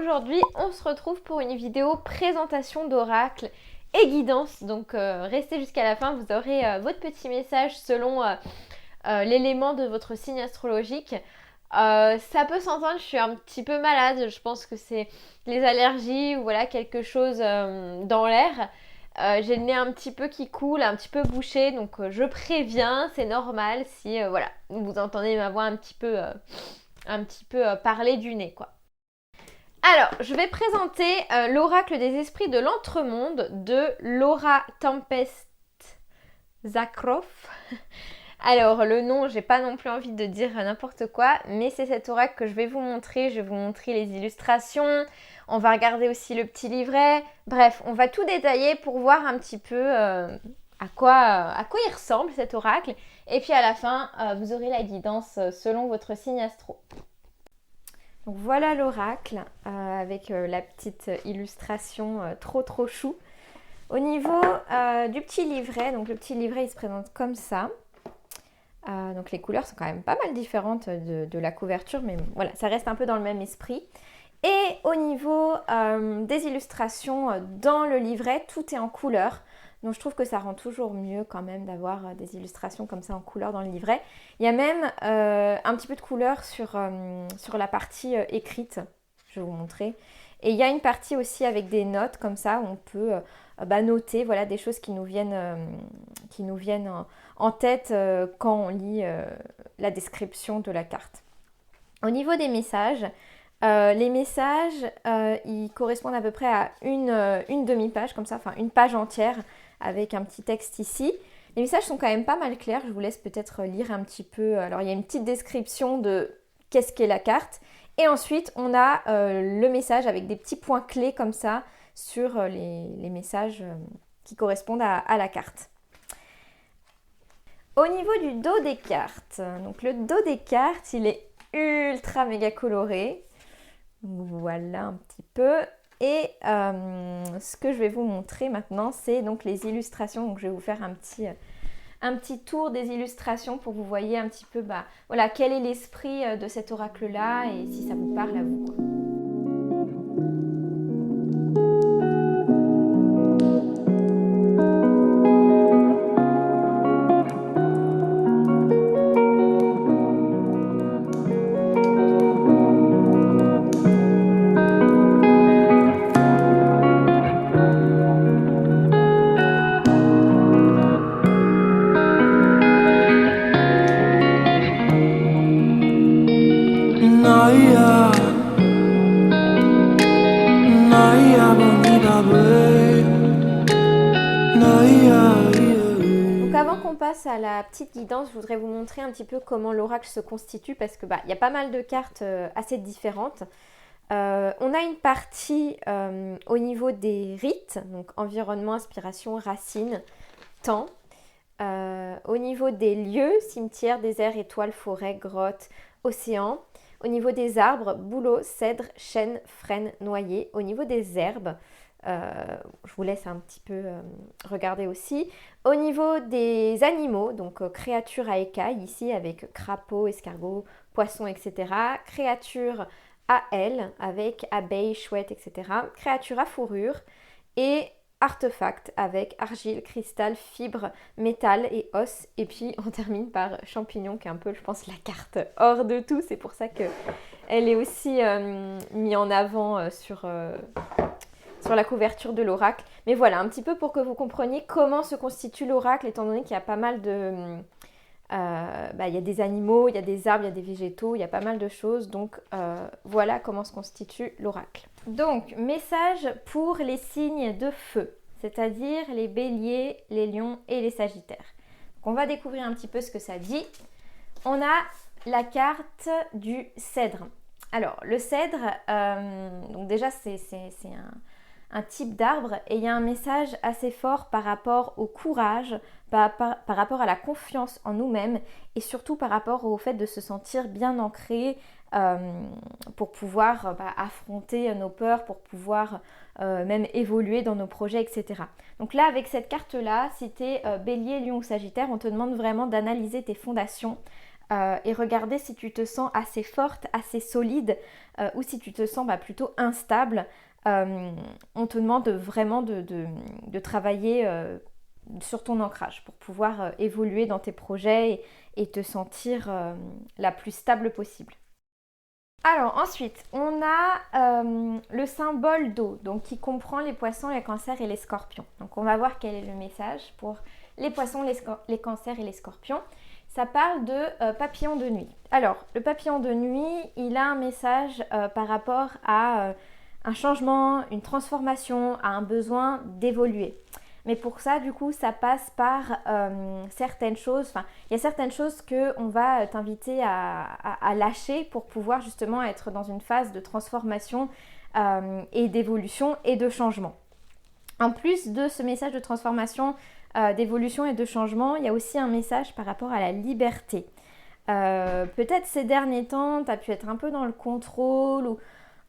aujourd'hui on se retrouve pour une vidéo présentation d'oracle et guidance. Donc restez jusqu'à la fin, vous aurez votre petit message selon l'élément de votre signe astrologique. Ça peut s'entendre, je suis un petit peu malade, je pense que c'est les allergies ou voilà quelque chose dans l'air. J'ai le nez un petit peu qui coule, un petit peu bouché, donc je préviens, c'est normal si voilà, vous entendez ma voix un petit peu parler du nez quoi. Alors, je vais présenter l'oracle des esprits de l'entremonde de Laura Tempest Zakroff. Alors, le nom, j'ai pas non plus envie de dire n'importe quoi, mais c'est cet oracle que je vais vous montrer. Je vais vous montrer les illustrations, on va regarder aussi le petit livret. Bref, on va tout détailler pour voir un petit peu à quoi il ressemble cet oracle. Et puis à la fin, vous aurez la guidance selon votre signe astro. Donc voilà l'oracle avec la petite illustration trop chou. Au niveau du petit livret, donc le petit livret il se présente comme ça. Donc les couleurs sont quand même pas mal différentes de la couverture, mais voilà, ça reste un peu dans le même esprit. Et au niveau des illustrations dans le livret, tout est en couleur. Donc je trouve que ça rend toujours mieux quand même d'avoir des illustrations comme ça en couleur dans le livret. Il y a même un petit peu de couleur sur la partie écrite, je vais vous montrer. Et il y a une partie aussi avec des notes comme ça où on peut noter voilà, des choses qui nous viennent en tête quand on lit la description de la carte. Au niveau des messages, les messages ils correspondent à peu près à une demi-page comme ça, enfin une page entière avec un petit texte ici. Les messages sont quand même pas mal clairs, je vous laisse peut-être lire un petit peu. Alors il y a une petite description de qu'est-ce qu'est la carte et ensuite on a le message avec des petits points clés comme ça sur les messages qui correspondent à la carte. Au niveau du dos des cartes, donc le dos des cartes il est ultra méga coloré. Voilà un petit peu. Et ce que je vais vous montrer maintenant, c'est donc les illustrations. Donc je vais vous faire un petit tour des illustrations pour que vous voyez un petit peu voilà, quel est l'esprit de cet oracle-là et si ça vous parle à vous, quoi. Donc avant qu'on passe à la petite guidance, je voudrais vous montrer un petit peu comment l'oracle se constitue parce que y a pas mal de cartes assez différentes. On a une partie au niveau des rites, donc environnement, inspiration, racines, temps. Au niveau des lieux, cimetière, désert, étoiles, forêt, grottes, océan. Au niveau des arbres, bouleau, cèdre, chêne, frêne, noyer. Au niveau des herbes, je vous laisse un petit peu regarder aussi. Au niveau des animaux, donc créatures à écailles, ici avec crapaud, escargot, poisson, etc. Créatures à ailes, avec abeilles, chouettes, etc. Créatures à fourrure et artefacts avec argile, cristal, fibre, métal et os. Et puis on termine par champignon qui est un peu, je pense, la carte hors de tout. C'est pour ça qu'elle est aussi mise en avant sur la couverture de l'oracle. Mais voilà, un petit peu pour que vous compreniez comment se constitue l'oracle, étant donné qu'il y a pas mal de... il y a des animaux, il y a des arbres, il y a des végétaux, il y a pas mal de choses. Donc voilà comment se constitue l'oracle. Donc, message pour les signes de feu, c'est-à-dire les béliers, les lions et les sagittaires. Donc, on va découvrir un petit peu ce que ça dit. On a la carte du cèdre. Alors, le cèdre, donc déjà, c'est un type d'arbre et il y a un message assez fort par rapport au courage, par rapport à la confiance en nous-mêmes et surtout par rapport au fait de se sentir bien ancré pour pouvoir affronter nos peurs, pour pouvoir même évoluer dans nos projets, etc. Donc là, avec cette carte-là, si tu es bélier, lion ou sagittaire, on te demande vraiment d'analyser tes fondations, et regarder si tu te sens assez forte, assez solide ou si tu te sens plutôt instable. On te demande vraiment de travailler sur ton ancrage pour pouvoir évoluer dans tes projets et te sentir la plus stable possible. Alors ensuite, on a le symbole d'eau, donc qui comprend les poissons, les cancers et les scorpions. Donc on va voir quel est le message pour les poissons, les cancers et les scorpions. Ça parle de papillon de nuit. Alors le papillon de nuit, il a un message par rapport à un changement, une transformation, à un besoin d'évoluer. Mais pour ça, du coup, ça passe par certaines choses. Enfin, il y a certaines choses qu'on va t'inviter à lâcher pour pouvoir justement être dans une phase de transformation et d'évolution et de changement. En plus de ce message de transformation, d'évolution et de changement, il y a aussi un message par rapport à la liberté. Peut-être ces derniers temps, tu as pu être un peu dans le contrôle ou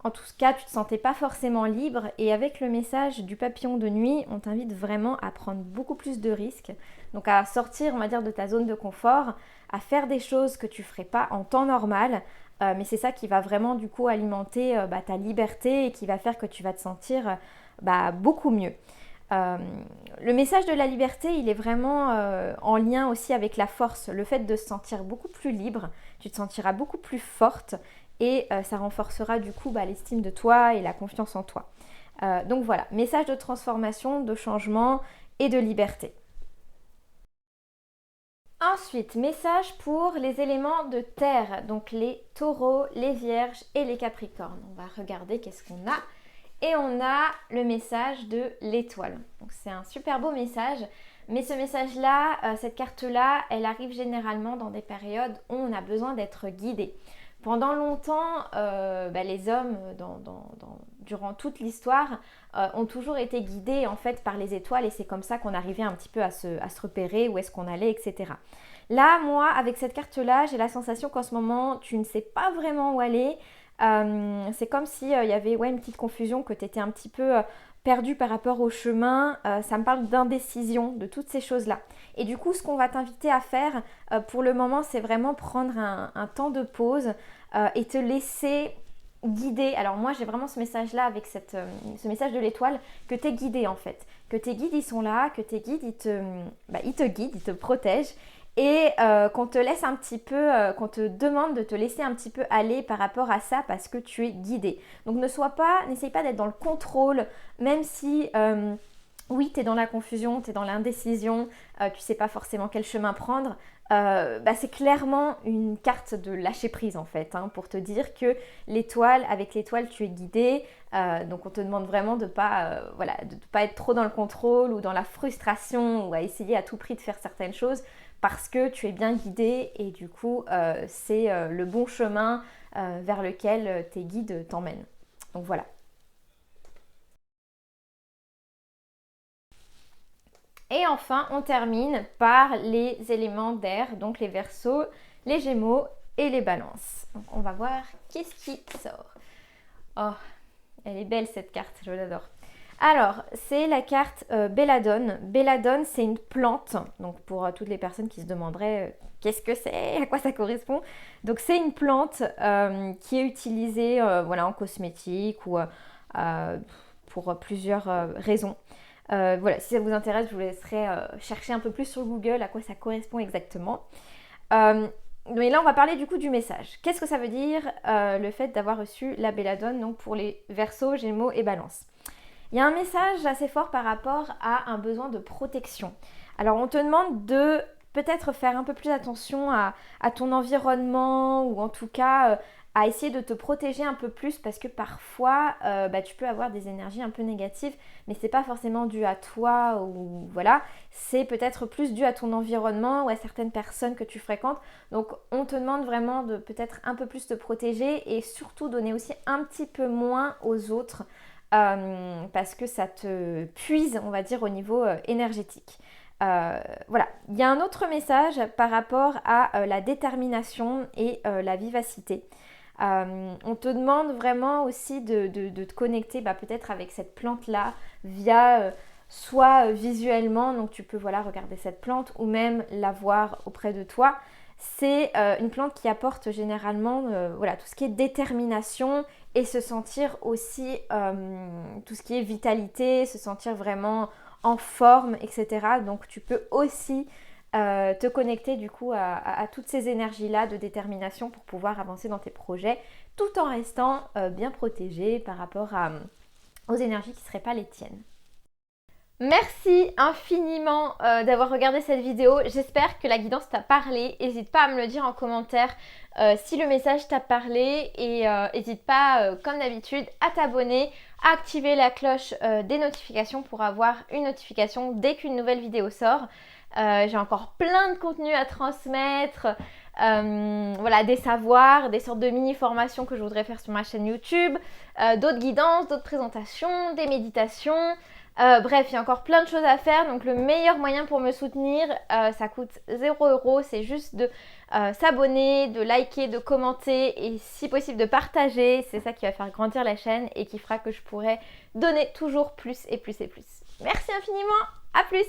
en tout cas, tu ne te sentais pas forcément libre et avec le message du papillon de nuit, on t'invite vraiment à prendre beaucoup plus de risques. Donc à sortir, on va dire, de ta zone de confort, à faire des choses que tu ne ferais pas en temps normal. Mais c'est ça qui va vraiment du coup alimenter ta liberté et qui va faire que tu vas te sentir beaucoup mieux. Le message de la liberté, il est vraiment en lien aussi avec la force. Le fait de se sentir beaucoup plus libre, tu te sentiras beaucoup plus forte. Et ça renforcera du coup l'estime de toi et la confiance en toi. Donc voilà, message de transformation, de changement et de liberté. Ensuite, message pour les éléments de terre, donc les taureaux, les vierges et les capricornes. On va regarder qu'est-ce qu'on a. Et on a le message de l'étoile. Donc c'est un super beau message. Mais ce message-là, cette carte-là, elle arrive généralement dans des périodes où on a besoin d'être guidé. Pendant longtemps, les hommes, durant toute l'histoire, ont toujours été guidés en fait par les étoiles et c'est comme ça qu'on arrivait un petit peu à se repérer, où est-ce qu'on allait, etc. Là, moi, avec cette carte-là, j'ai la sensation qu'en ce moment, tu ne sais pas vraiment où aller. C'est comme s'il y avait une petite confusion, que tu étais un petit peu perdu par rapport au chemin. Ça me parle d'indécision, de toutes ces choses-là. Et du coup, ce qu'on va t'inviter à faire pour le moment, c'est vraiment prendre un temps de pause et te laisser guider. Alors moi, j'ai vraiment ce message-là avec ce message de l'étoile, que tes guidés en fait. Que tes guides, ils sont là, que tes guides, ils te guident, ils te protègent. Et qu'on te laisse un petit peu, qu'on te demande de te laisser un petit peu aller par rapport à ça parce que tu es guidé. Donc n'essaye pas d'être dans le contrôle, même si oui, tu es dans la confusion, tu es dans l'indécision, tu sais pas forcément quel chemin prendre. C'est clairement une carte de lâcher prise en fait, pour te dire que avec l'étoile, tu es guidé. Donc on te demande vraiment de pas être trop dans le contrôle ou dans la frustration ou à essayer à tout prix de faire certaines choses parce que tu es bien guidé et du coup c'est le bon chemin vers lequel tes guides t'emmènent. Donc voilà. Et enfin, on termine par les éléments d'air, donc les Verseaux, les Gémeaux et les Balances. Donc on va voir qu'est-ce qui sort. Oh, elle est belle cette carte, je l'adore. Alors, c'est la carte Belladone. Belladone, c'est une plante. Donc pour toutes les personnes qui se demanderaient qu'est-ce que c'est, à quoi ça correspond. Donc c'est une plante qui est utilisée en cosmétique ou pour plusieurs raisons. Si ça vous intéresse, je vous laisserai chercher un peu plus sur Google à quoi ça correspond exactement. Mais là, on va parler du coup du message. Qu'est-ce que ça veut dire le fait d'avoir reçu la Belladone donc pour les Verseaux, Gémeaux et Balances? Il y a un message assez fort par rapport à un besoin de protection. Alors, on te demande de peut-être faire un peu plus attention à ton environnement ou en tout cas à essayer de te protéger un peu plus parce que parfois tu peux avoir des énergies un peu négatives mais c'est pas forcément dû à toi ou voilà, c'est peut-être plus dû à ton environnement ou à certaines personnes que tu fréquentes. Donc on te demande vraiment de peut-être un peu plus te protéger et surtout donner aussi un petit peu moins aux autres parce que ça te puise, on va dire, au niveau énergétique. Il y a un autre message par rapport à la détermination et la vivacité. On te demande vraiment aussi de te connecter peut-être avec cette plante-là via soit visuellement, donc tu peux regarder cette plante ou même la voir auprès de toi. c'est une plante qui apporte généralement voilà, tout ce qui est détermination et se sentir aussi tout ce qui est vitalité, se sentir vraiment en forme, etc. Donc tu peux aussi te connecter du coup à toutes ces énergies-là de détermination pour pouvoir avancer dans tes projets tout en restant bien protégé par rapport aux énergies qui ne seraient pas les tiennes. Merci infiniment d'avoir regardé cette vidéo. J'espère que la guidance t'a parlé. N'hésite pas à me le dire en commentaire si le message t'a parlé et n'hésite pas, comme d'habitude, à t'abonner, à activer la cloche des notifications pour avoir une notification dès qu'une nouvelle vidéo sort. J'ai encore plein de contenu à transmettre, voilà, des savoirs, des sortes de mini-formations que je voudrais faire sur ma chaîne YouTube, d'autres guidances, d'autres présentations, des méditations. Bref, il y a encore plein de choses à faire, donc le meilleur moyen pour me soutenir, ça coûte 0 €, c'est juste de s'abonner, de liker, de commenter et si possible de partager. C'est ça qui va faire grandir la chaîne et qui fera que je pourrai donner toujours plus et plus et plus. Merci infiniment, à plus!